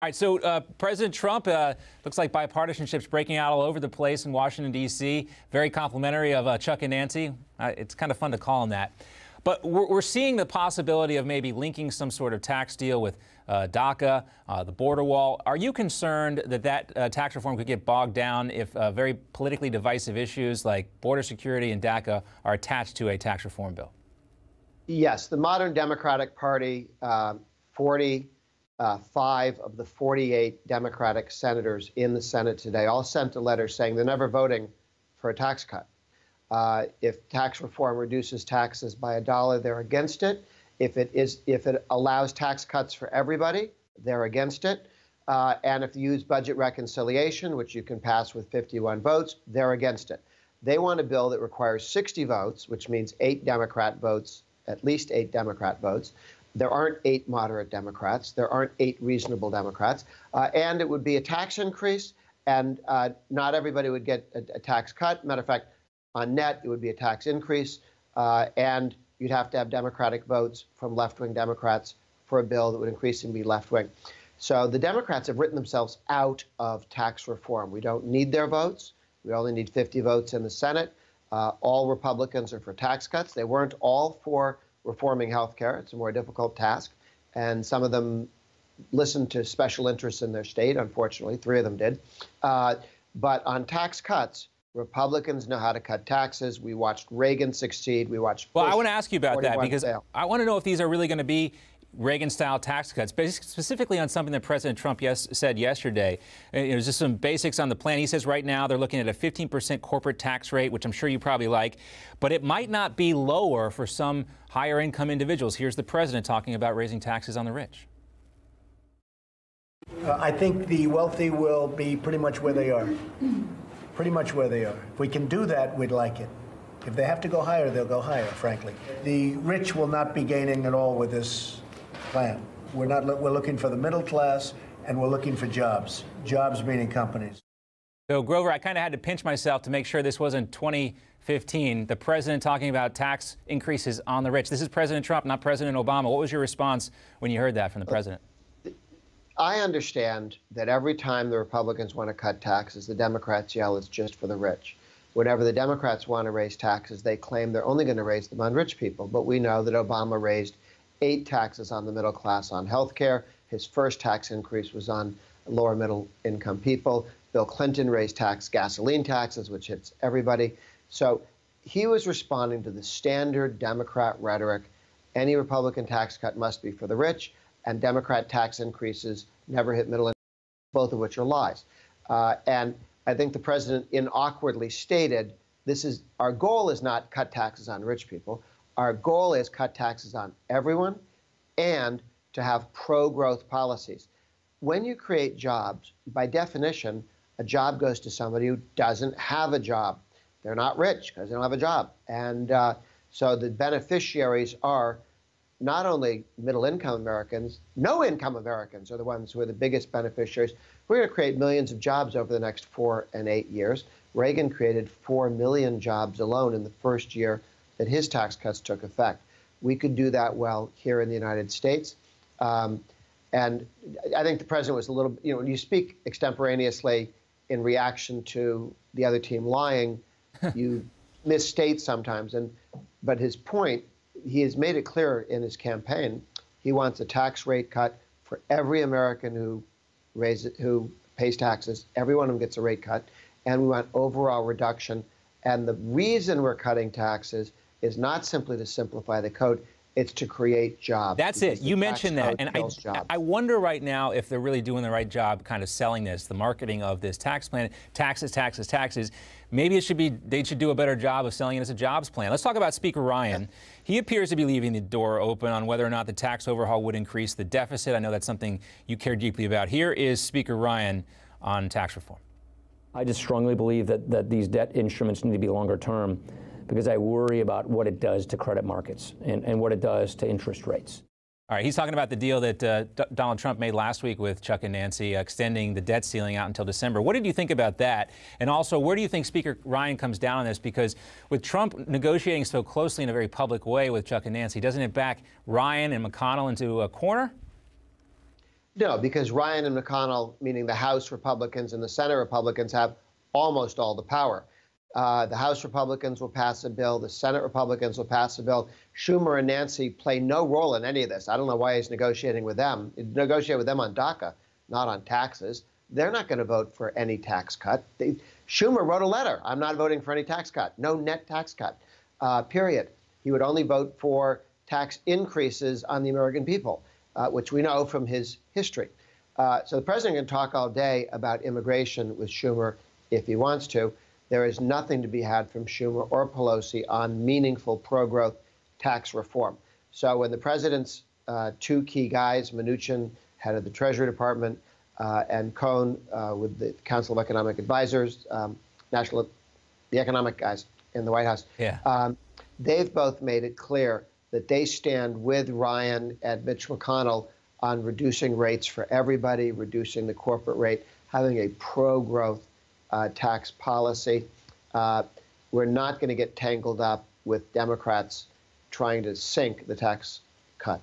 All right, so President Trump, looks like bipartisanship's breaking out all over the place in Washington, D.C. Very complimentary of Chuck and Nancy. It's kind of fun to call them that. But we're seeing the possibility of maybe linking some sort of tax deal with DACA, the border wall. Are you concerned that tax reform could get bogged down if very politically divisive issues like border security and DACA are attached to a tax reform bill? Yes, the modern Democratic Party, 45 of the 48 Democratic senators in the Senate today all sent a letter saying they're never voting for a tax cut. If tax reform reduces taxes by $1, they're against it. If it allows tax cuts for everybody, they're against it. And if you use budget reconciliation, which you can pass with 51 votes, they're against it. They want a bill that requires 60 votes, which means 8 Democrat votes, at least 8 Democrat votes. There aren't 8 moderate Democrats. There aren't 8 reasonable Democrats. And it would be a tax increase, and not everybody would get a tax cut. Matter of fact, on net, it would be a tax increase, and you'd have to have Democratic votes from left-wing Democrats for a bill that would increasingly be left-wing. So the Democrats have written themselves out of tax reform. We don't need their votes. We only need 50 votes in the Senate. All Republicans are for tax cuts. They weren't all for reforming health care. It's a more difficult task. And some of them listened to special interests in their state. Unfortunately, 3 of them did. But on tax cuts, Republicans know how to cut taxes. We watched Reagan succeed. We watched Bush. Well, I want to ask you about that because fail. I want to know if these are really going to be Reagan-style tax cuts, specifically on something that President Trump said yesterday. There's just some basics on the plan. He says right now they're looking at a 15% corporate tax rate, which I'm sure you probably like, but it might not be lower for some higher income individuals. Here's the president talking about raising taxes on the rich. I think the wealthy will be pretty much where they are. Pretty much where they are. If we can do that, we'd like it. If they have to go higher, they'll go higher, frankly. The rich will not be gaining at all with this plan. We're looking for the middle class, and we're looking for jobs. Jobs meaning companies. So, Grover, I kind of had to pinch myself to make sure this wasn't 2015. The president talking about tax increases on the rich. This is President Trump, not President Obama. What was your response when you heard that from the president? I understand that every time the Republicans want to cut taxes, the Democrats yell it's just for the rich. Whenever the Democrats want to raise taxes, they claim they're only going to raise them on rich people. But we know that Obama raised 8 taxes on the middle class on health care. His first tax increase was on lower middle income people. Bill Clinton raised gasoline taxes, which hits everybody. So he was responding to the standard Democrat rhetoric. Any Republican tax cut must be for the rich, and Democrat tax increases never hit middle income, both of which are lies. And I think the president inawkwardly stated, our goal is not cut taxes on rich people. Our goal is cut taxes on everyone and to have pro-growth policies. When you create jobs, by definition, a job goes to somebody who doesn't have a job. They're not rich because they don't have a job. And so the beneficiaries are not only middle-income Americans, no-income Americans are the ones who are the biggest beneficiaries. We're going to create millions of jobs over the next 4 and 8 years. Reagan created 4 million jobs alone in the first year that his tax cuts took effect. We could do that well here in the United States. And I think the president was a little, when you speak extemporaneously in reaction to the other team lying, you misstate sometimes. But his point, he has made it clear in his campaign, he wants a tax rate cut for every American who pays taxes. Every one of them gets a rate cut. And we want overall reduction. And the reason we're cutting taxes is not simply to simplify the code, it's to create jobs. That's it. You mentioned that. And I wonder right now if they're really doing the right job kind of selling this, the marketing of this tax plan, taxes, taxes, taxes. Maybe they should do a better job of selling it as a jobs plan. Let's talk about Speaker Ryan. He appears to be leaving the door open on whether or not the tax overhaul would increase the deficit. I know that's something you care deeply about. Here is Speaker Ryan on tax reform. I just strongly believe that these debt instruments need to be longer term, because I worry about what it does to credit markets and what it does to interest rates. All right, he's talking about the deal that Donald Trump made last week with Chuck and Nancy, extending the debt ceiling out until December. What did you think about that? And also, where do you think Speaker Ryan comes down on this? Because with Trump negotiating so closely in a very public way with Chuck and Nancy, doesn't it back Ryan and McConnell into a corner? No, because Ryan and McConnell, meaning the House Republicans and the Senate Republicans, have almost all the power. The House Republicans will pass a bill. The Senate Republicans will pass a bill. Schumer and Nancy play no role in any of this. I don't know why he's negotiating with them. He negotiated with them on DACA, not on taxes. They're not going to vote for any tax cut. Schumer wrote a letter. I'm not voting for any tax cut. No net tax cut, period. He would only vote for tax increases on the American people, which we know from his history. So the president can talk all day about immigration with Schumer if he wants to. There is nothing to be had from Schumer or Pelosi on meaningful pro-growth tax reform. So when the president's two key guys, Mnuchin, head of the Treasury Department, and Cohn with the Council of Economic Advisors, the economic guys in the White House, they've both made it clear that they stand with Ryan and Mitch McConnell on reducing rates for everybody, reducing the corporate rate, having a pro-growth tax policy. We're not going to get tangled up with Democrats trying to sink the tax cut.